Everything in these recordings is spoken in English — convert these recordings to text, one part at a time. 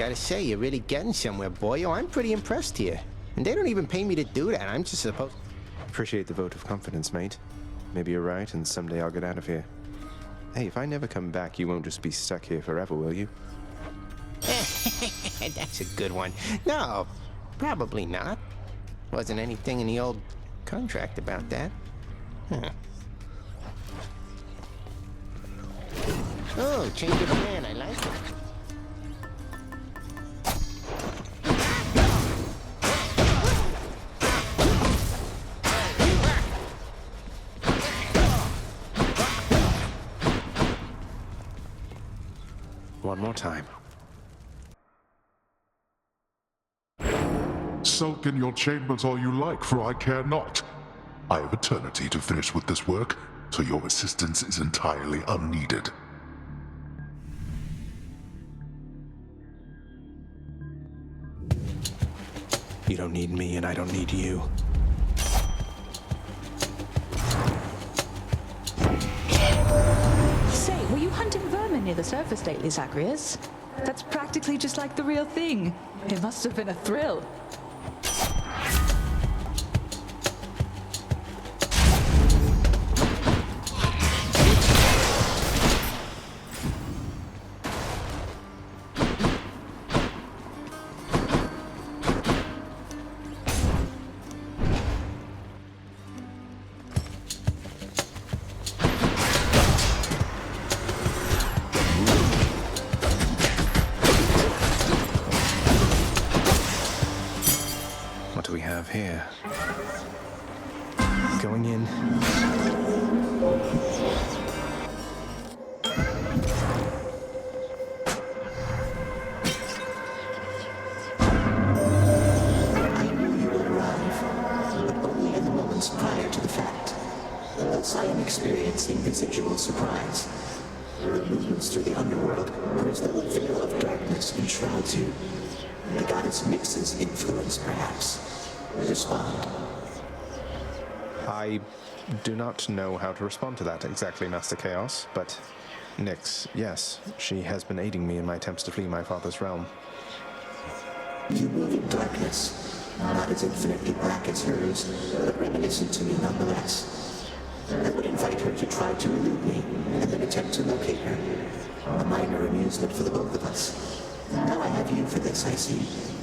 Gotta say, you're really getting somewhere, boyo. I'm pretty impressed here. And they don't even pay me to do that. I'm just supposed... Appreciate the vote of confidence, mate. Maybe you're right, and someday I'll get out of here. Hey, if I never come back, you won't just be stuck here forever, will you? That's a good one. No, probably not. Wasn't anything in the old contract about that. Huh. Oh, change of plan. I like it. One more time. Sulk in your chambers all you like, for I care not. I have eternity to finish with this work, so your assistance is entirely unneeded. You don't need me, and I don't need you. Say, were you hunting vermin near the surface lately, Asterius? That's practically just like the real thing. It must have been a thrill. What do we have here? Going in. I knew you would arrive, but only in the moments prior to the fact. Else I am experiencing residual surprise. Your movements through the underworld are as though a veil of darkness enshrouds you. The goddess mixes influence, perhaps. Respond. I do not know how to respond to that exactly, Master Chaos, but Nyx, yes, she has been aiding me in my attempts to flee my father's realm. You move in darkness, not as infinitely black as hers, but reminiscent to me nonetheless. I would invite her to try to elude me, and then attempt to locate her. A minor amusement for the both of us. Now I have you for this, I see.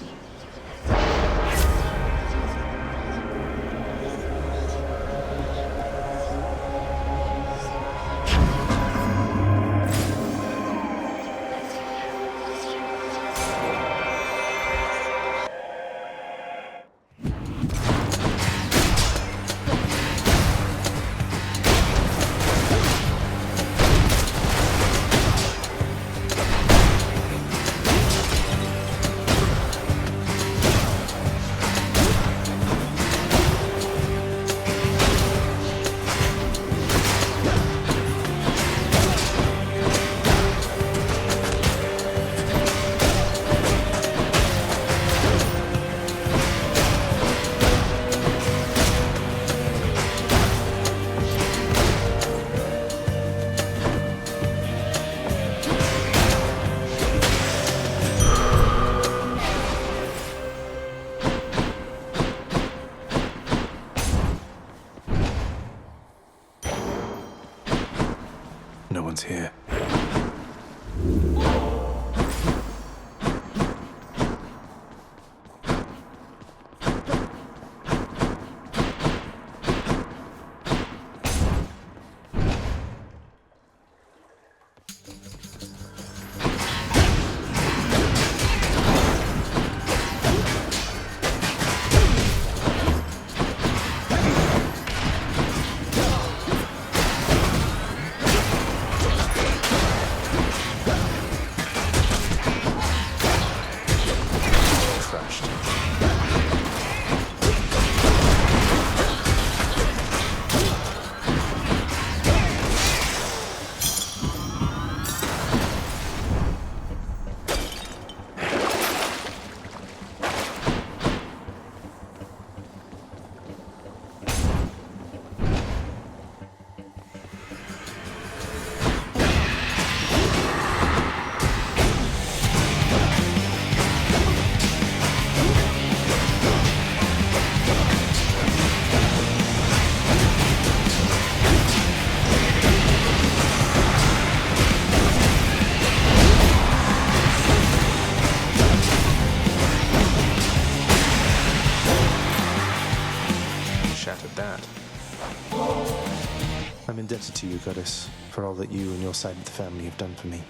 I'm indebted to you, Goddess, for all that you and your side of the family have done for me.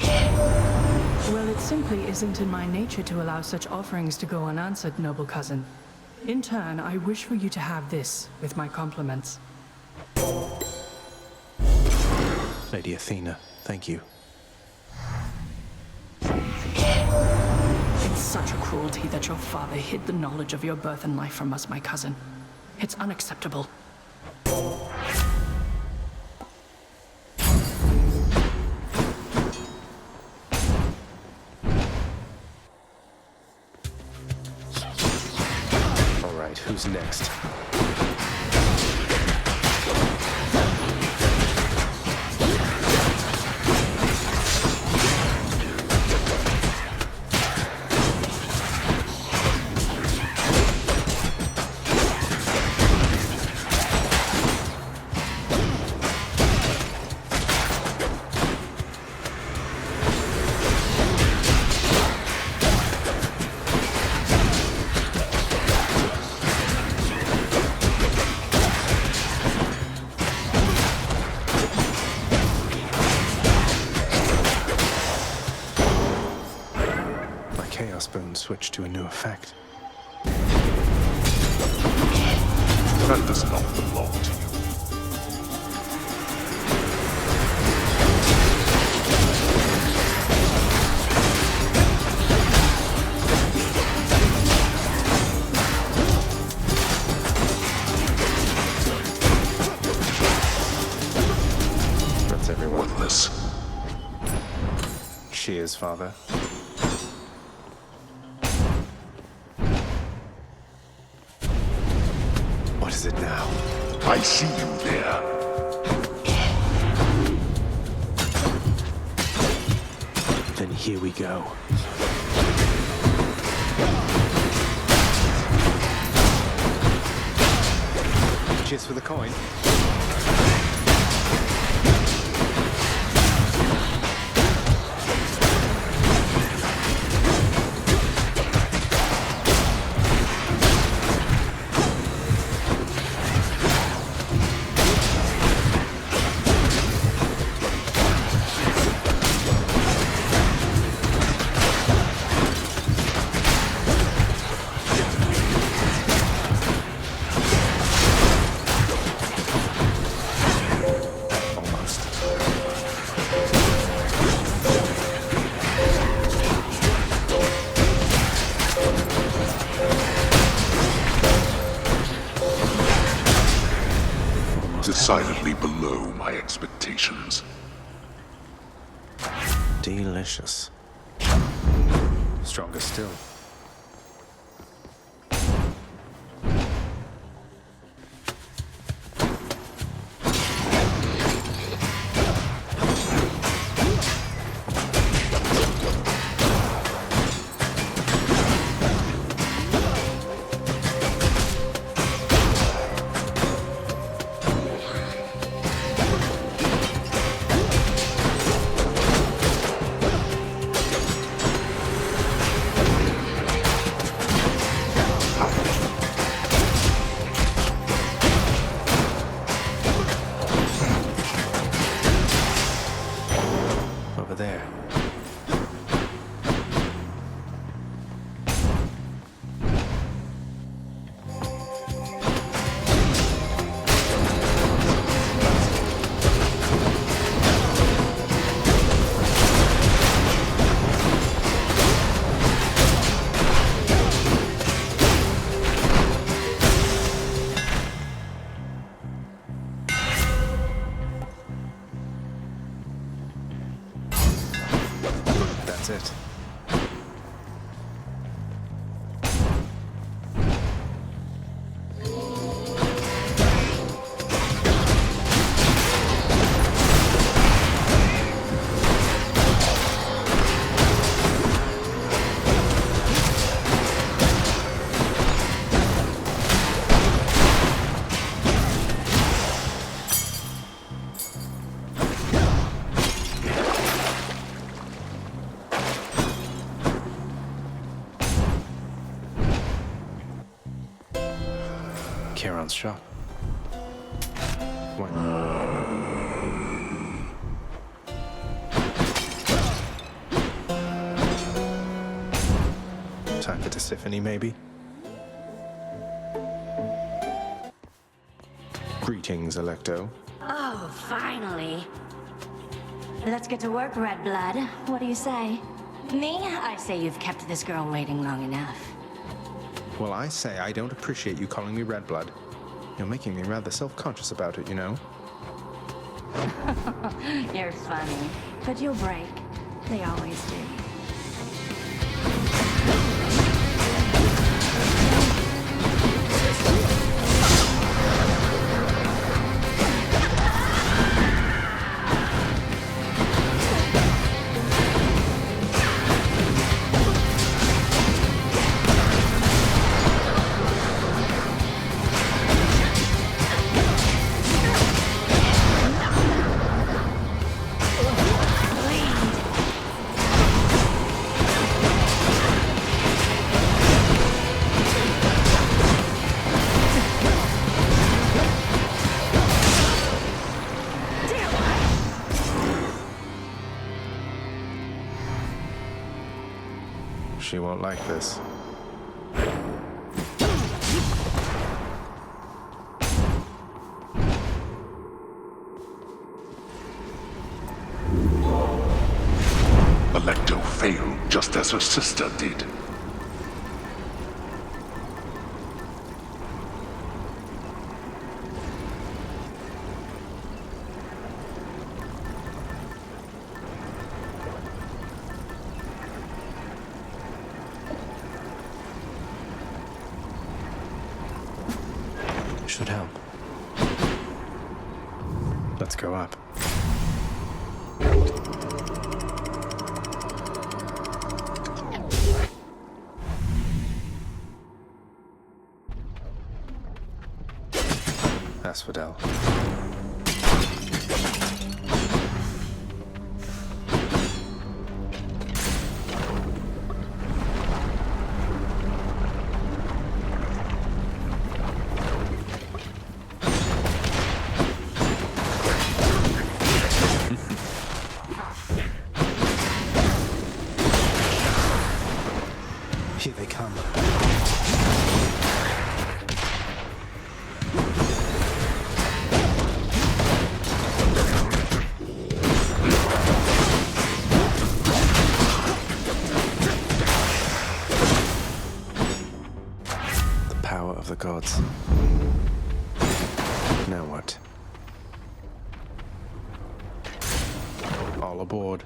Well, it simply isn't in my nature to allow such offerings to go unanswered, noble cousin. In turn, I wish for you to have this, with my compliments. Lady Athena, thank you. It's such a cruelty that your father hid the knowledge of your birth and life from us, my cousin. It's unacceptable. All right, who's next? Chaos Bone switch to a new effect. That does not belong to you. That's everyone. Worthless. She is, Father. What is it now? I see you there. Then here we go. Cheers for the coin. Decidedly below my expectations. Delicious. Stronger still. Over there. That's it. Charon's shop. What? Time for Tisiphone, maybe? Greetings, Electo. Oh, finally. Let's get to work, Red Blood. What do you say? Me? I say you've kept this girl waiting long enough. Well, I say I don't appreciate you calling me Red Blood. You're making me rather self-conscious about it, you know? You're funny, but you'll break. They always do. She won't like this. Electo failed just as her sister did. Should help. Let's go up. Asphodel. Here they come. The power of the gods. Now what? All aboard.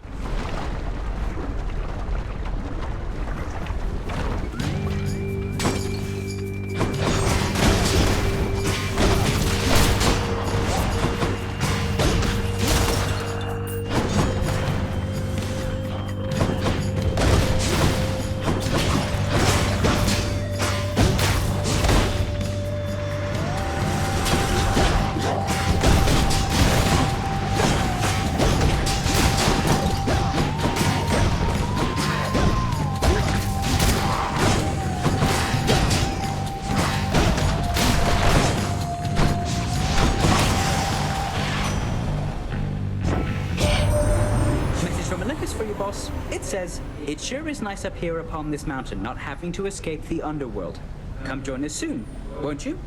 It says, "It sure is nice up here upon this mountain, not having to escape the underworld. Come join us soon, won't you?"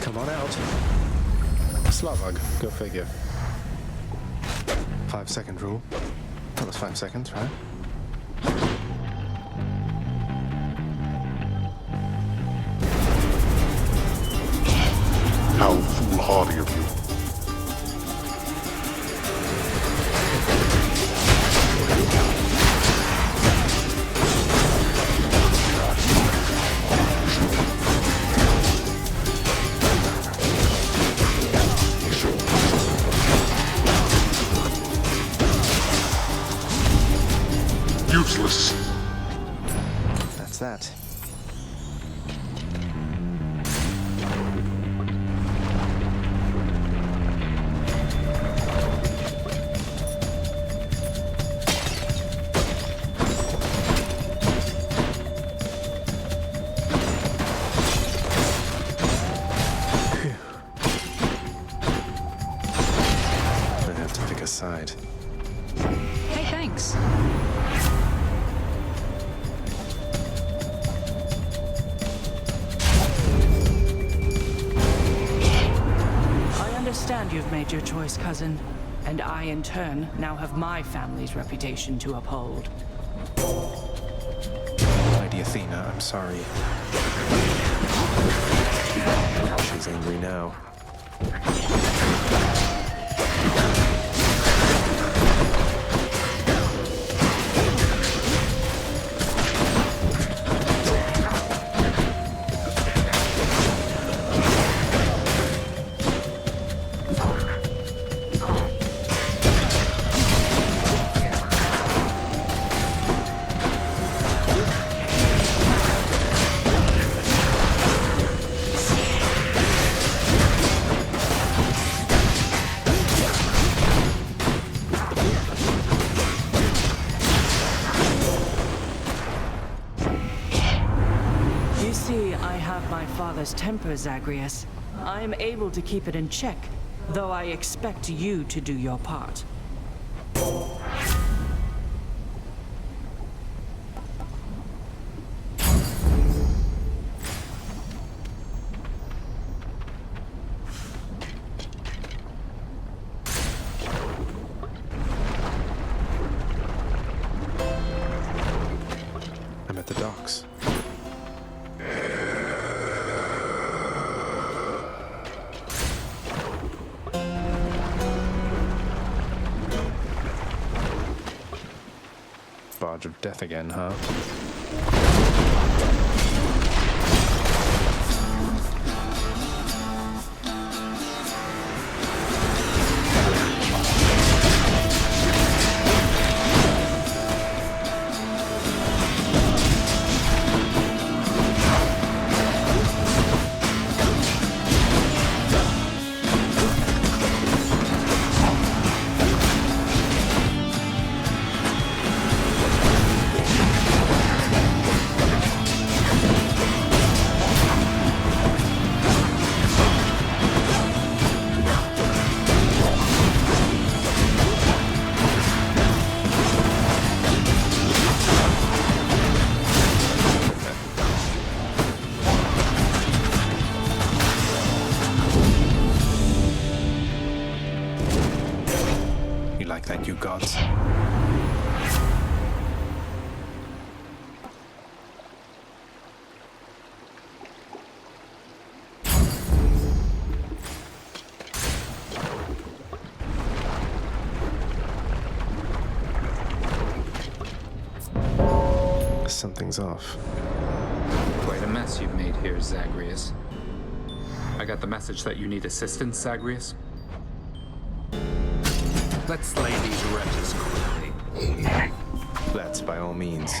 Come on out. Slavog, go figure. 5-second rule. That was 5 seconds, right? How foolhardy of you. You useless. That's that. I have to pick a side. Hey, thanks. I understand you've made your choice, cousin. And I, in turn, now have my family's reputation to uphold. Lady Athena, I'm sorry. She's angry now. Father's temper, Zagreus. I am able to keep it in check, though I expect you to do your part. I'm at the docks. Barge of death again, huh? Thank you, gods. Something's off. Quite a mess you've made here, Zagreus. I got the message that you need assistance, Zagreus. Let's slay these wretches quickly. Let's, by all means.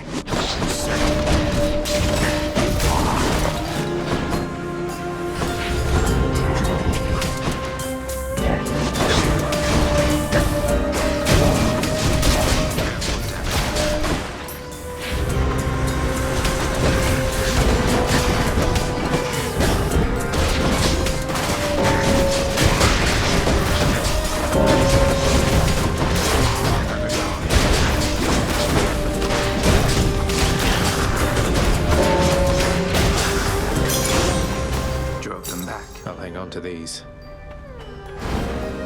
To these.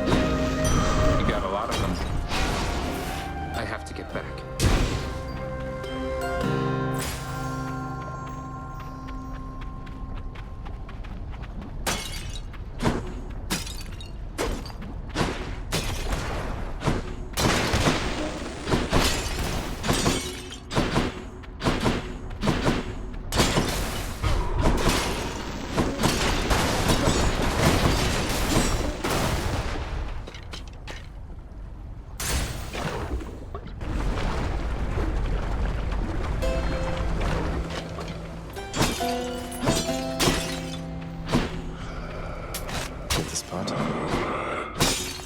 You got a lot of them. I have to get back.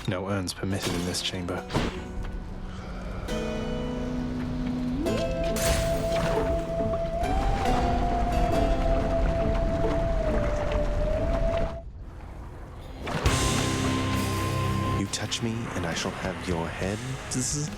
No urns permitted in this chamber. You touch me, and I shall have your head. There.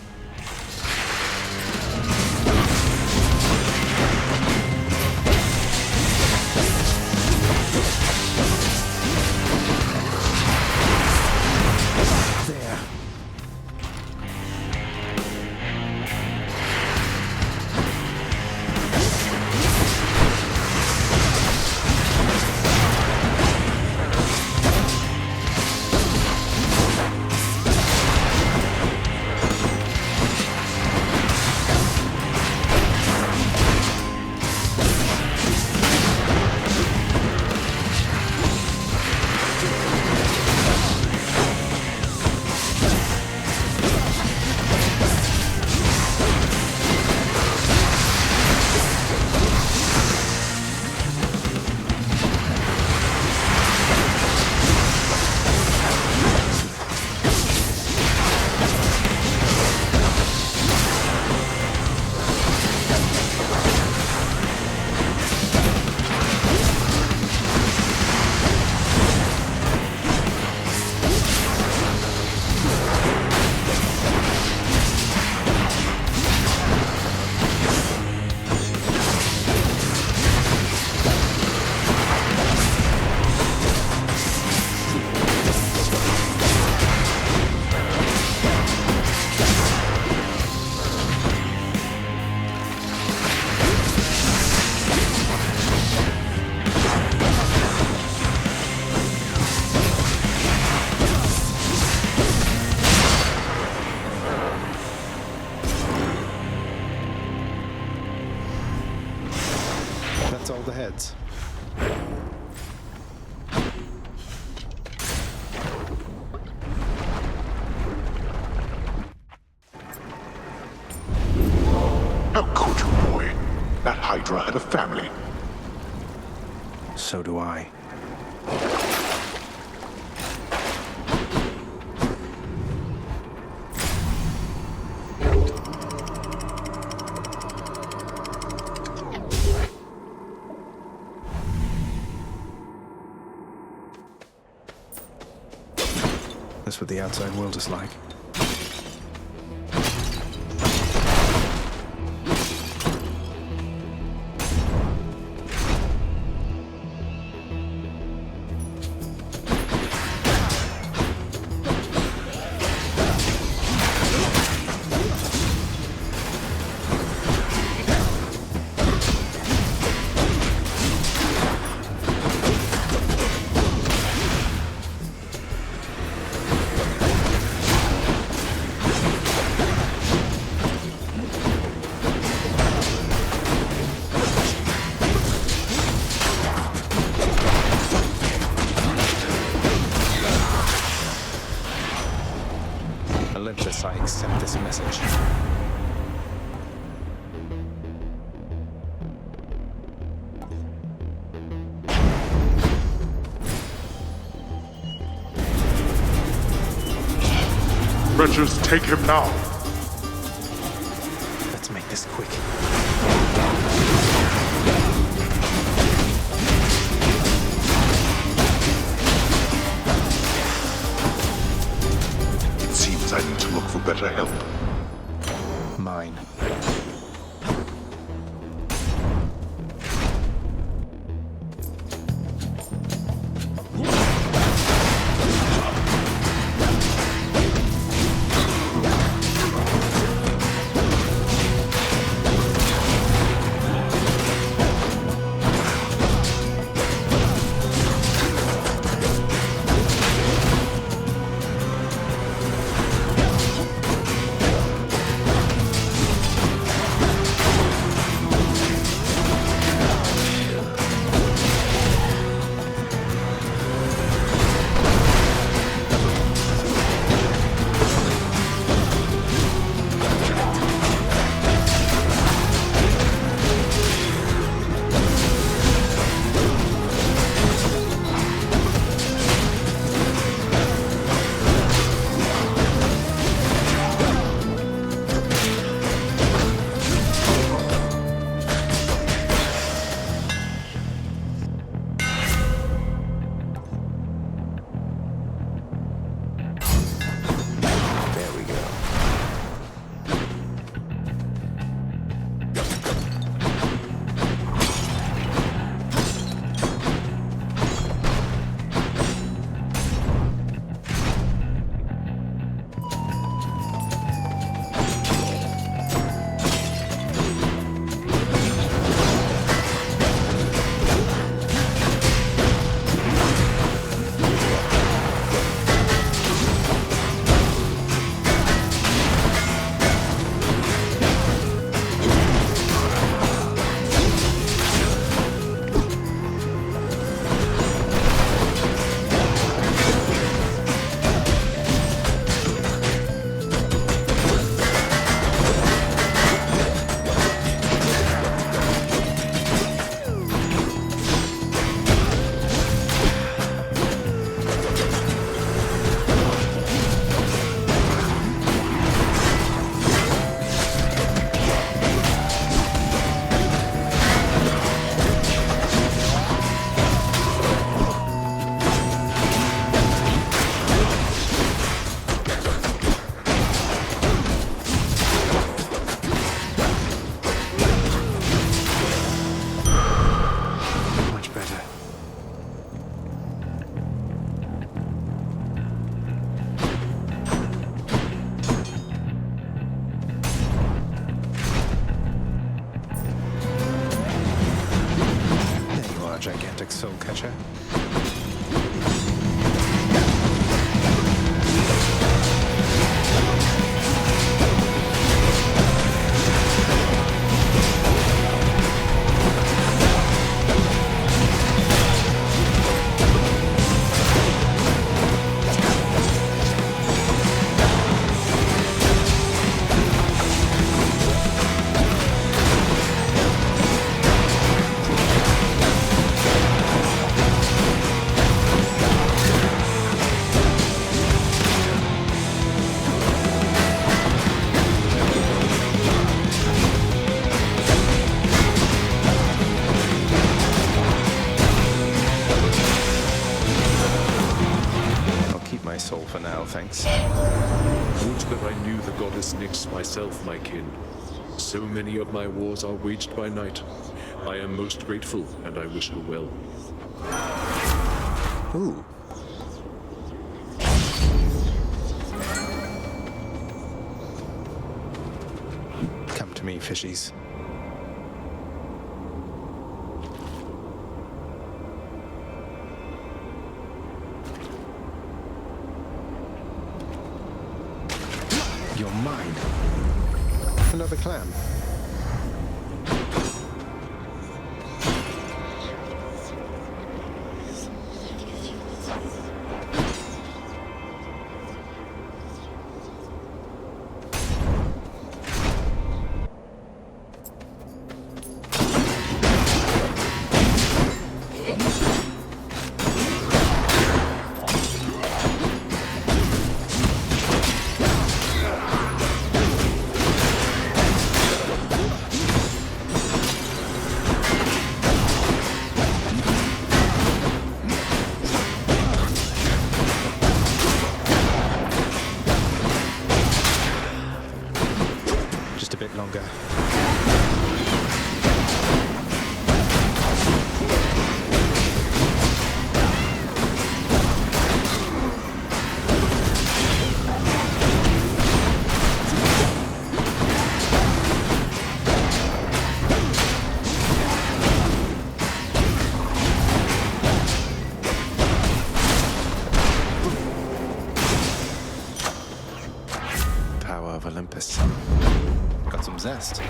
That's all the heads. How could you, boy? That Hydra had a family. So do I. That's what the outside world is like. Olympus, I accept this message. Wretches, take him now. Let's make this quick. It seems I need to look for better help. Mine. thanks. Would that I knew the goddess Nyx myself, my kin. So many of my wars are waged by night. I am most grateful, and I wish her well. Ooh. Come to me, fishies. You're mine. Another clam. A bit longer. Power of Olympus. Got some zest.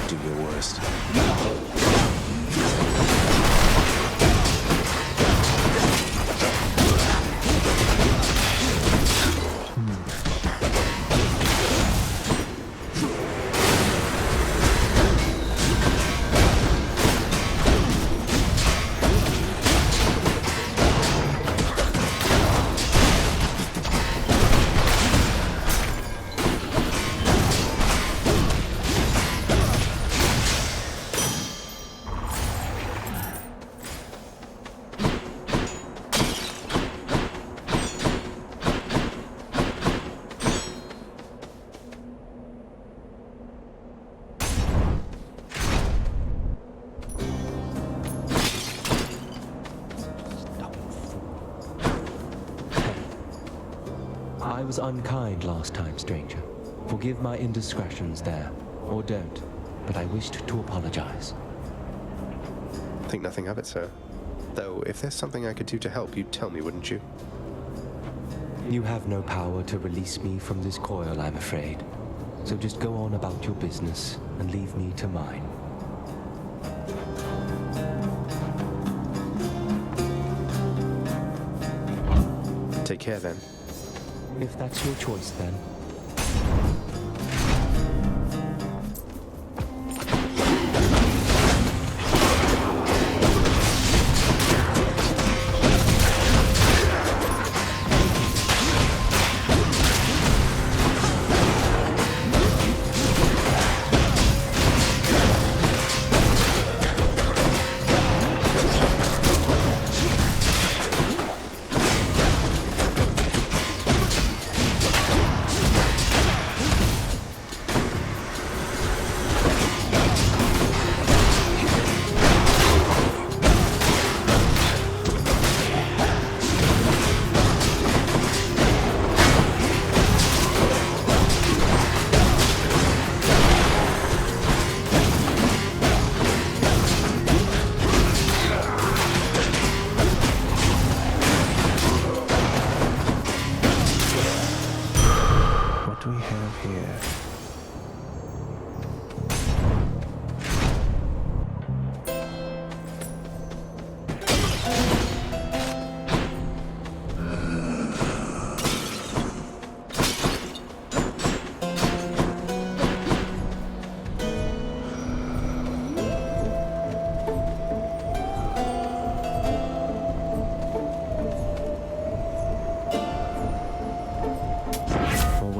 Do your worst. I was unkind last time, stranger. Forgive my indiscretions there, or don't, but I wished to apologize. Think nothing of it, sir. Though, if there's something I could do to help, you'd tell me, wouldn't you? You have no power to release me from this coil, I'm afraid. So just go on about your business and leave me to mine. Take care, then. If that's your choice, then.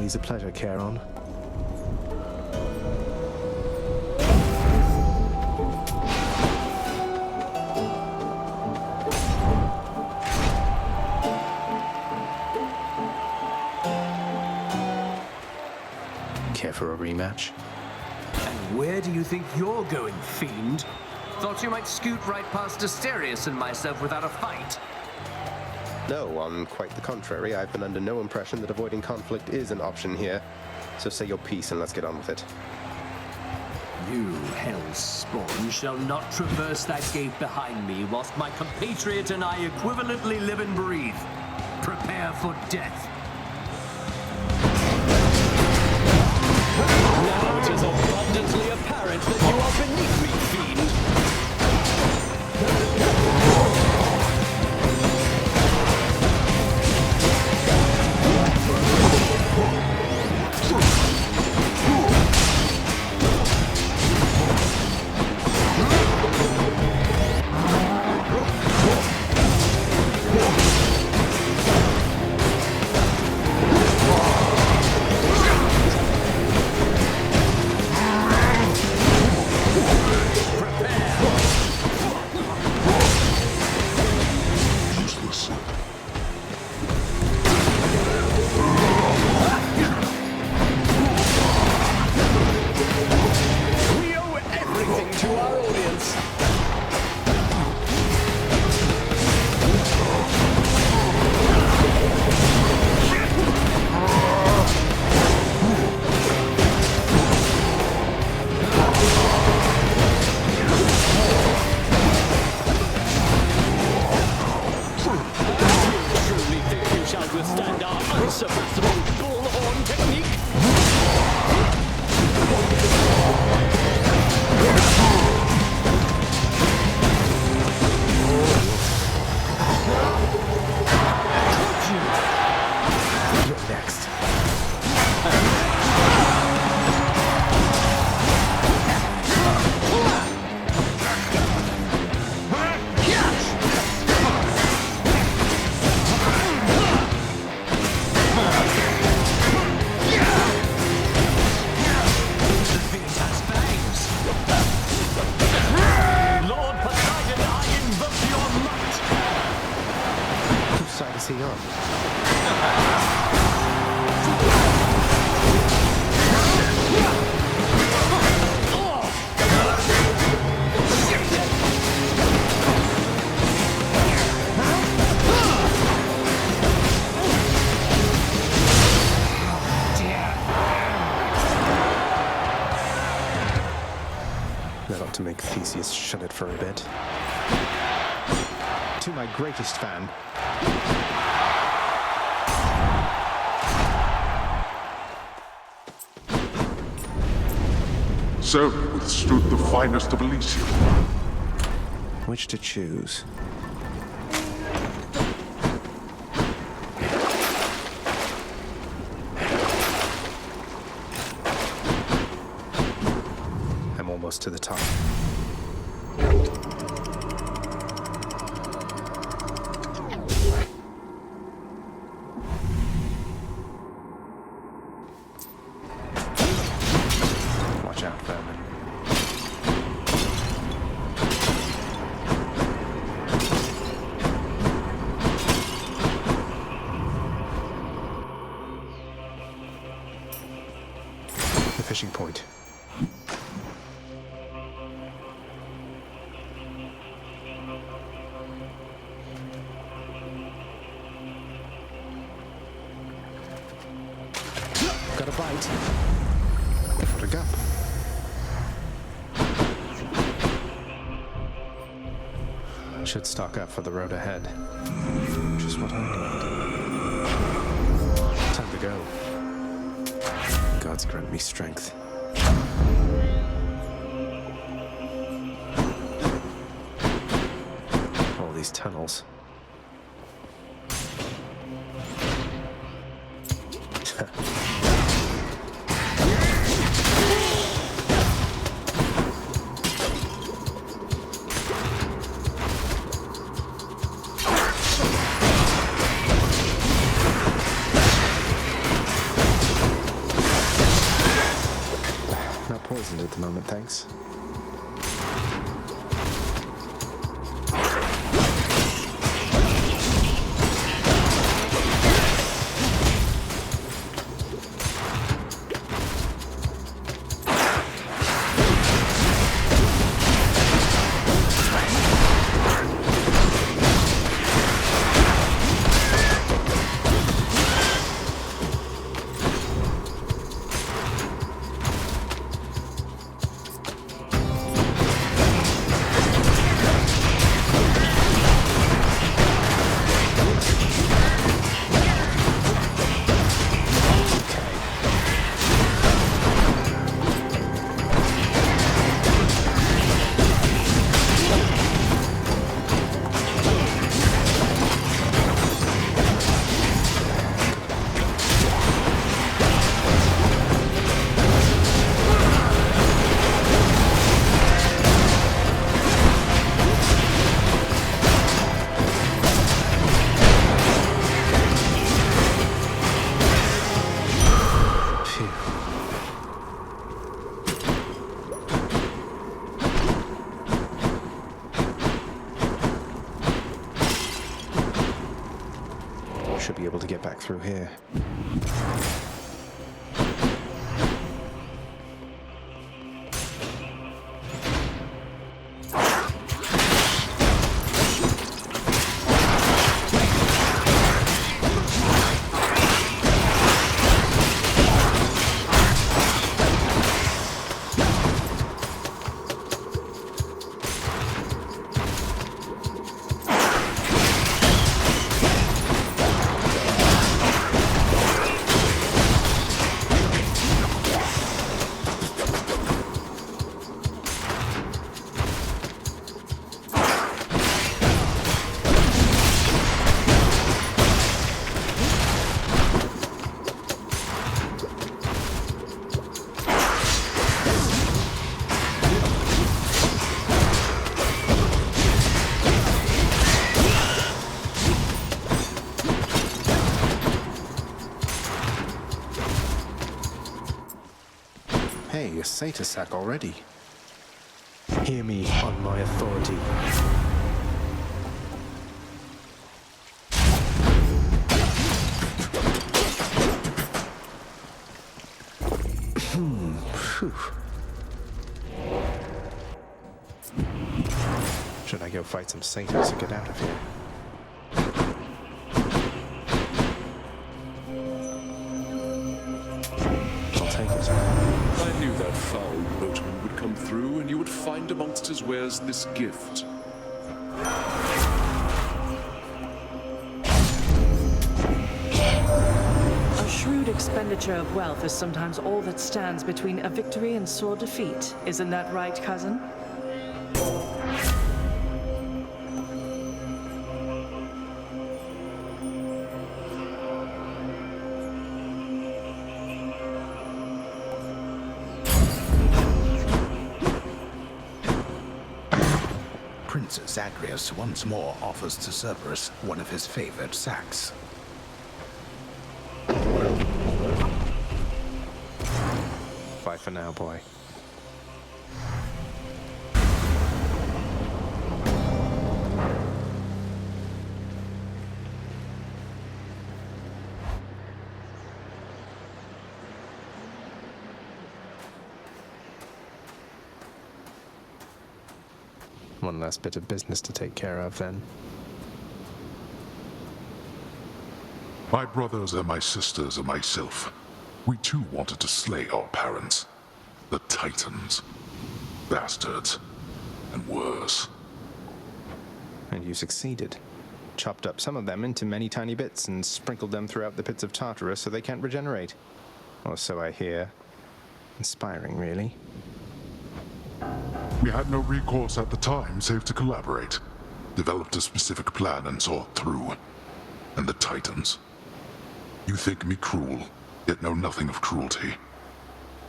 Always a pleasure, Charon. Care for a rematch? And where do you think you're going, fiend? Thought you might scoot right past Asterius and myself without a fight. No, on quite the contrary. I've been under no impression that avoiding conflict is an option here. So say your piece and let's get on with it. You, hell's spawn, shall not traverse that gate behind me whilst my compatriot and I equivalently live and breathe. Prepare for death. Now it is abundantly apparent that you are beneath me, fiend. That ought to make Theseus shut it for a bit. To my greatest fan. So you withstood the finest of Elysium. Which to choose? I'm almost to the top. Watch out, Vermin. The fishing point. Got a bite. What a gap. Should stock up for the road ahead. Just what I need. Time to go. Gods grant me strength. All these tunnels. poisoned at the moment, thanks. Should be able to get back through here. Hey, a Satyr sack already. Hear me on my authority. Phew. Should I go fight some Satyrs to get out of here? I'll take it. I knew that foul boatman would come through, and you would find amongst his wares this gift. A shrewd expenditure of wealth is sometimes all that stands between a victory and sore defeat. Isn't that right, cousin? Princess Agrius once more offers to Cerberus one of his favored sacks. Bye for now, boy. One last bit of business to take care of, then. My brothers and my sisters and myself, we too wanted to slay our parents, the Titans. Bastards. And worse. And you succeeded. Chopped up some of them into many tiny bits and sprinkled them throughout the pits of Tartarus so they can't regenerate. Or so I hear. Inspiring, really. We had no recourse at the time save to collaborate. Developed a specific plan and saw it through. And the Titans. You think me cruel, yet know nothing of cruelty.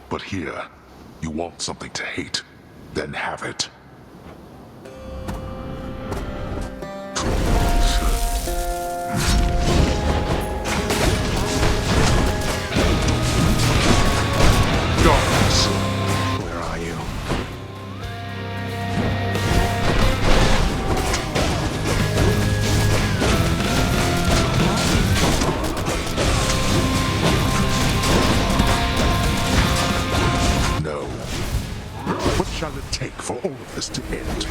But here, you want something to hate, then have it. Where are shall it take for all of this to end?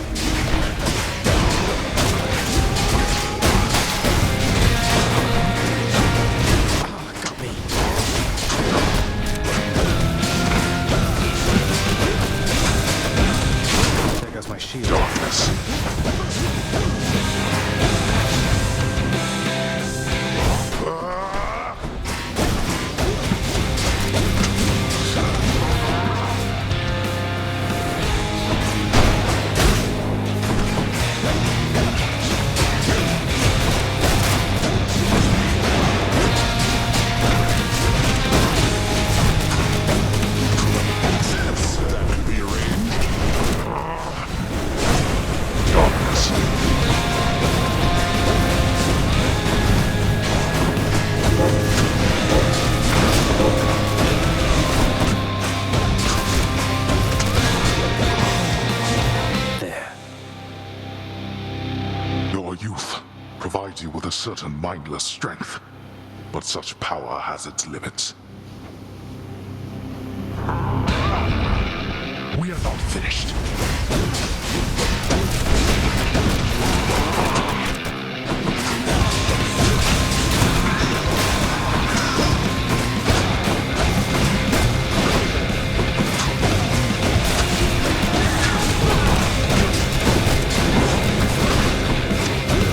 Got me. There goes my shield. Darkness. Your youth provides you with a certain mindless strength, but such power has its limits. We are not finished.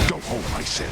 Go home, I said.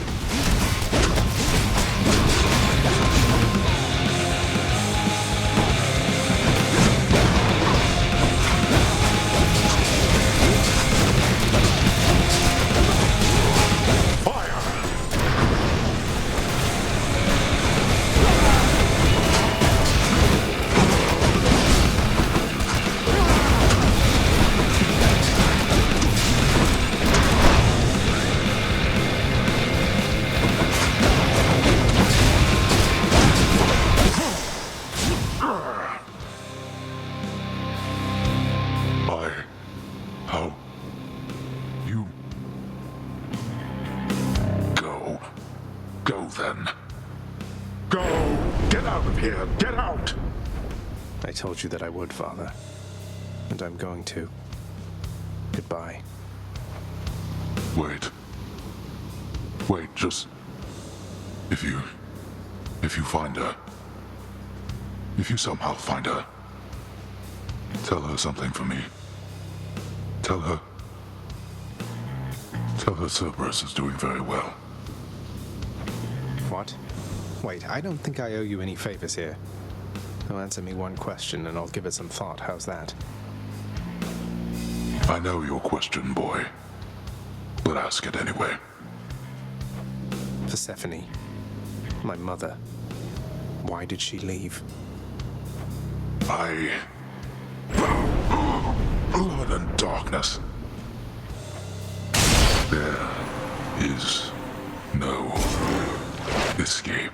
How? You... Go. Go then. Go! Get out of here! Get out! I told you that I would, Father. And I'm going to. Goodbye. Wait. Wait, just... If you find her... If you somehow find her... Tell her something for me. Tell her Cerberus is doing very well. What? Wait, I don't think I owe you any favors here. Now answer me one question and I'll give it some thought. How's that? I know your question, boy. But ask it anyway. Persephone. My mother. Why did she leave? Blood and darkness. There is no escape.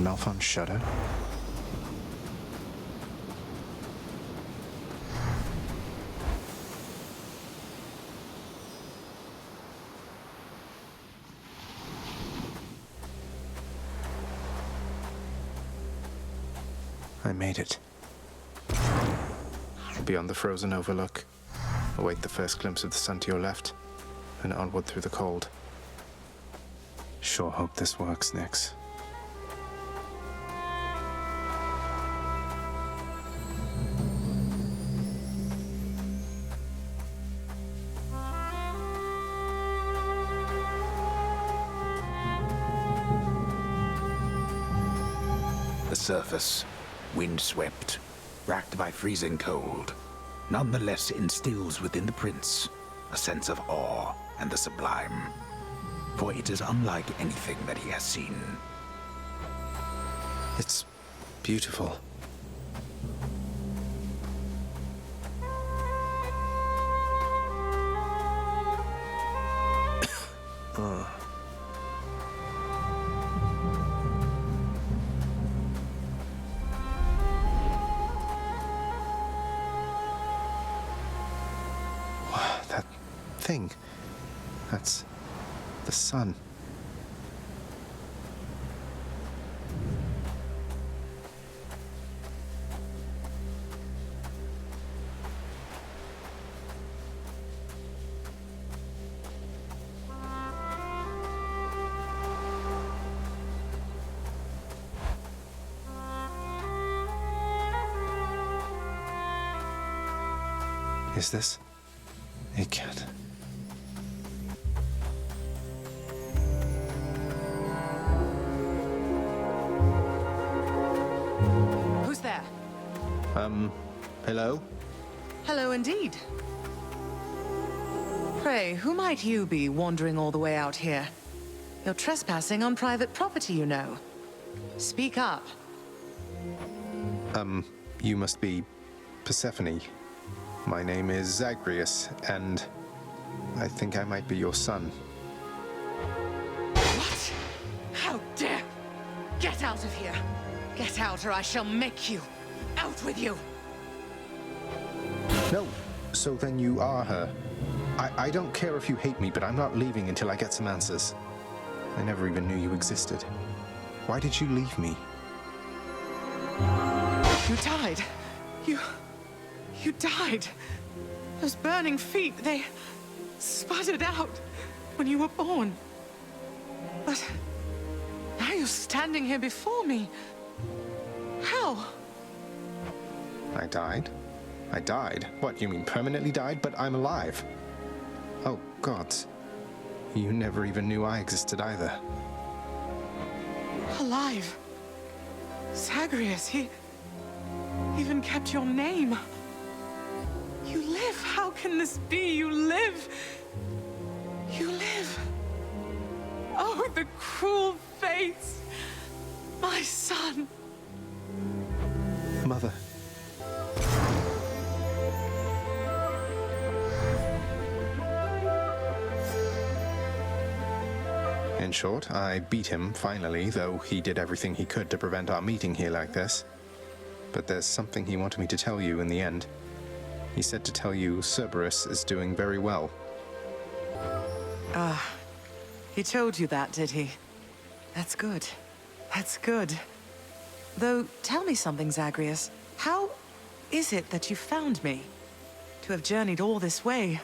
Malphon shudder? I made it. Beyond the frozen overlook, await the first glimpse of the sun to your left, and onward through the cold. Sure hope this works, Nyx. The surface, windswept, racked by freezing cold, nonetheless instills within the prince a sense of awe and the sublime, for it is unlike anything that he has seen. It's beautiful. That thing. That's the sun. Is this? It can't. Who's there? Hello? Hello indeed. Pray, who might you be wandering all the way out here? You're trespassing on private property, you know. Speak up. You must be Persephone. My name is Zagreus, and I think I might be your son. What? How dare! Get out of here! Get out, or I shall make you! Out with you! No, so then you are her. I don't care if you hate me, but I'm not leaving until I get some answers. I never even knew you existed. Why did you leave me? You died. You died. Those burning feet, they sputtered out when you were born. But now you're standing here before me. How? I died? I died? What, you mean permanently died? But I'm alive. Oh, gods. You never even knew I existed either. Alive. Zagreus, he even kept your name. You live. How can this be? You live. You live. Oh, the cruel fates. My son. Mother. In short, I beat him, finally, though he did everything he could to prevent our meeting here like this. But there's something he wanted me to tell you in the end. He said to tell you Cerberus is doing very well. He told you that, did he? That's good. That's good. Though, tell me something, Zagreus. How is it that you found me? To have journeyed all this way,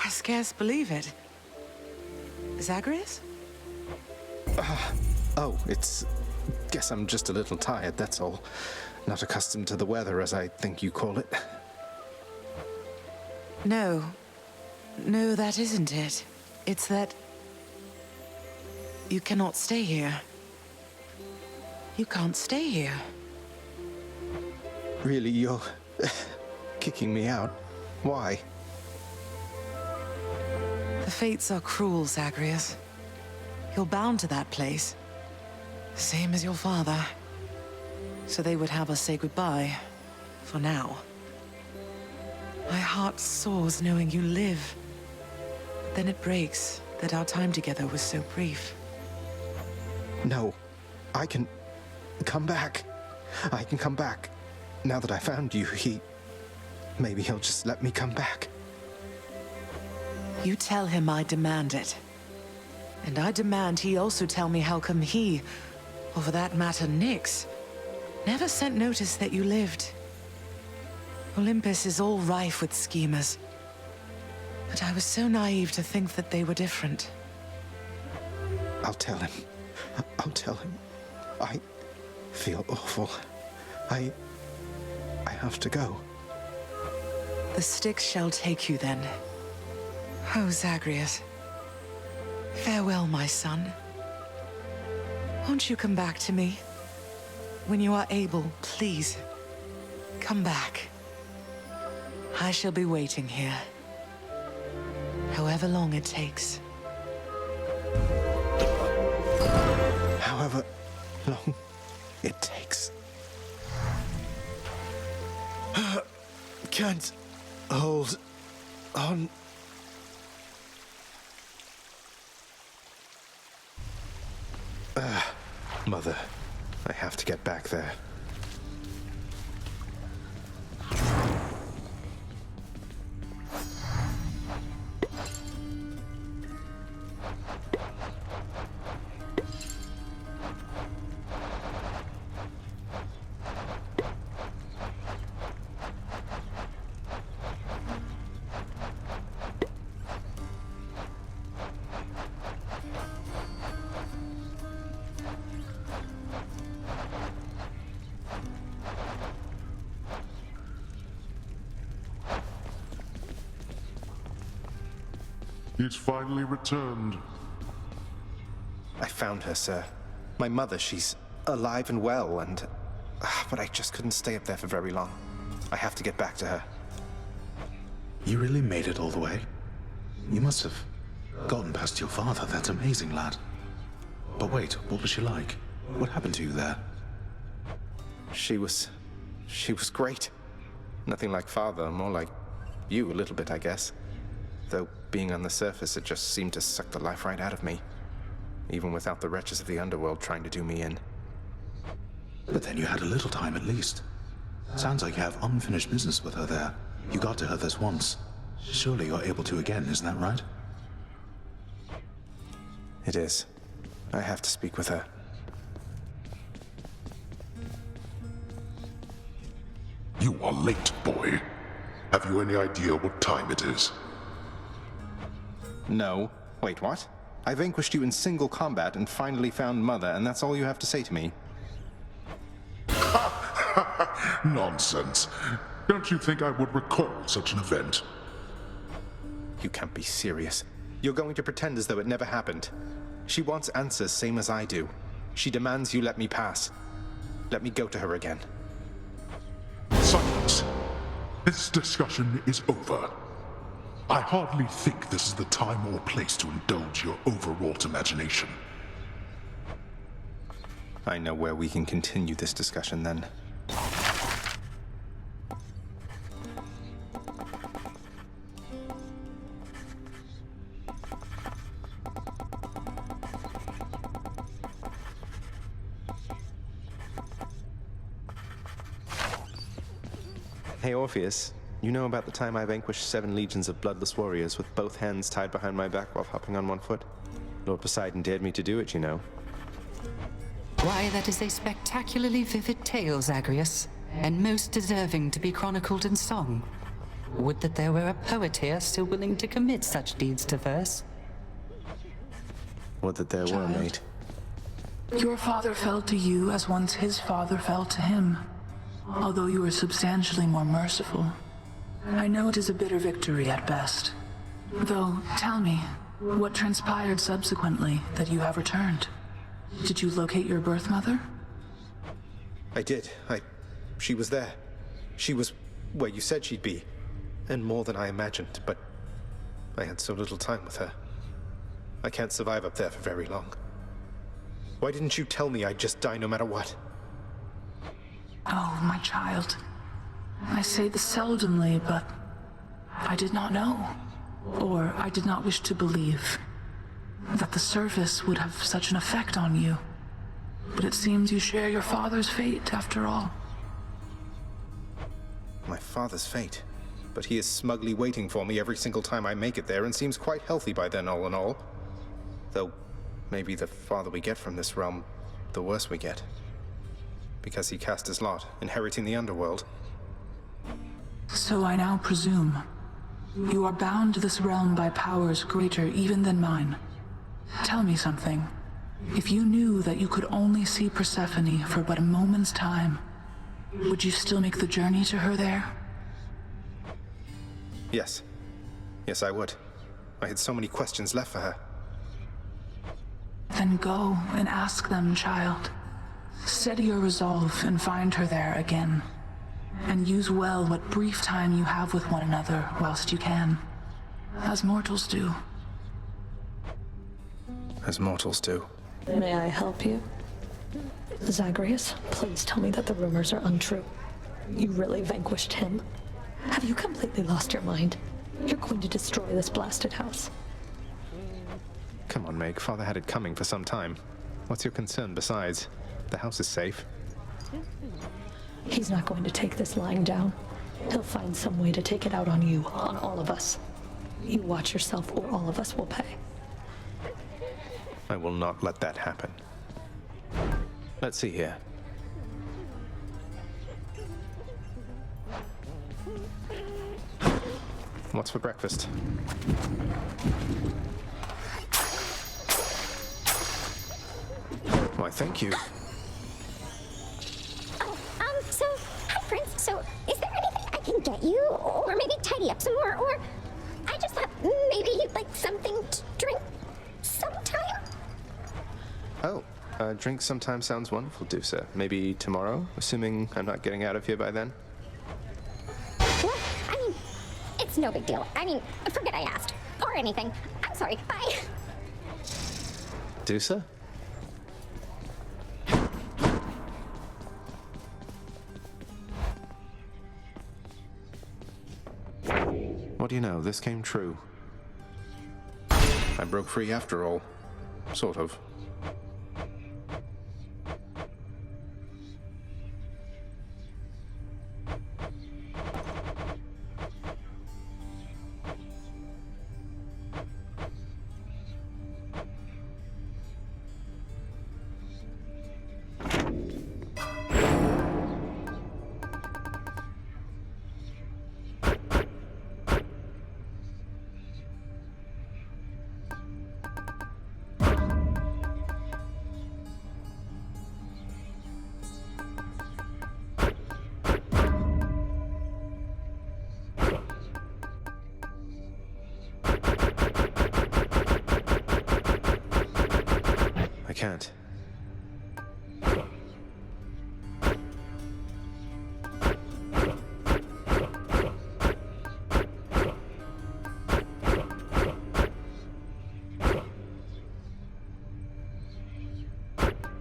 I scarce believe it. Zagreus? Oh, guess I'm just a little tired, that's all. Not accustomed to the weather, as I think you call it. No. No, that isn't it. It's that you cannot stay here. You can't stay here. Really, you're kicking me out? Why? The fates are cruel, Zagreus. You're bound to that place. Same as your father. So they would have us say goodbye. For now. My heart soars knowing you live. Then it breaks that our time together was so brief. No. I can... come back. I can come back. Now that I found you, maybe he'll just let me come back. You tell him I demand it. And I demand he also tell me how come he, or for that matter Nyx, never sent notice that you lived. Olympus is all rife with schemers. But I was so naive to think that they were different. I'll tell him. I'll tell him. I feel awful. I have to go. The Styx shall take you then. Oh, Zagreus. Farewell, my son. Won't you come back to me? When you are able, please. Come back. I shall be waiting here. However long it takes. However long it takes. Can't hold on. Mother, I have to get back there. He's finally returned. I found her, sir. My mother, she's alive and well, and... but I just couldn't stay up there for very long. I have to get back to her. You really made it all the way? You must have gotten past your father. That's amazing, lad. But wait, what was she like? What happened to you there? She was great. Nothing like father, more like you a little bit, I guess. Though being on the surface, it just seemed to suck the life right out of me. Even without the wretches of the underworld trying to do me in. But then you had a little time at least. Sounds like you have unfinished business with her there. You got to her this once. Surely you're able to again, isn't that right? It is. I have to speak with her. You are late, boy. Have you any idea what time it is? No. Wait, what? I vanquished you in single combat and finally found Mother, and that's all you have to say to me? Nonsense. Don't you think I would recall such an event? You can't be serious. You're going to pretend as though it never happened. She wants answers, same as I do. She demands you let me pass. Let me go to her again. Silence. This discussion is over. I hardly think this is the time or place to indulge your overwrought imagination. I know where we can continue this discussion then. Hey Orpheus, you know about the time I vanquished 7 legions of bloodless warriors with both hands tied behind my back while hopping on one foot? Lord Poseidon dared me to do it, you know. Why, that is a spectacularly vivid tale, Zagreus, and most deserving to be chronicled in song. Would that there were a poet here still willing to commit such deeds to verse. Would that there were, mate. Your father fell to you as once his father fell to him, although you were substantially more merciful. I know it is a bitter victory at best. Though, tell me, what transpired subsequently that you have returned? Did you locate your birth mother? I did. She was there. She was where you said she'd be. And more than I imagined, but I had so little time with her. I can't survive up there for very long. Why didn't you tell me I'd just die no matter what? Oh, my child. I say this seldomly, but I did not know. Or I did not wish to believe that the surface would have such an effect on you. But it seems you share your father's fate after all. My father's fate. But he is smugly waiting for me every single time I make it there and seems quite healthy by then, all in all. Though, maybe the farther we get from this realm, the worse we get. Because he cast his lot, inheriting the underworld. So I now presume you are bound to this realm by powers greater even than mine. Tell me something. If you knew that you could only see Persephone for but a moment's time, would you still make the journey to her there? Yes. Yes, I would. I had so many questions left for her. Then go and ask them, child. Steady your resolve and find her there again. And use well what brief time you have with one another whilst you can. As mortals do. As mortals do. May I help you? Zagreus, please tell me that the rumors are untrue. You really vanquished him? Have you completely lost your mind? You're going to destroy this blasted house. Come on, Meg. Father had it coming for some time. What's your concern besides? The house is safe. He's not going to take this lying down. He'll find some way to take it out on you, on all of us. You watch yourself or all of us will pay. I will not let that happen. Let's see here. What's for breakfast? Why, thank you. So, hi, Prince. So, is there anything I can get you? Or maybe tidy up some more? Or I just thought maybe you'd like something to drink sometime? Oh, drink sometime sounds wonderful, Dusa. Maybe tomorrow, assuming I'm not getting out of here by then? Well, I mean, it's no big deal. I mean, forget I asked. Or anything. I'm sorry. Bye. Dusa? What do you know? This came true. I broke free after all. Sort of. I can't.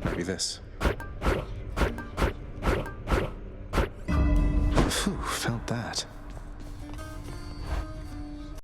Maybe this. Phew, felt that.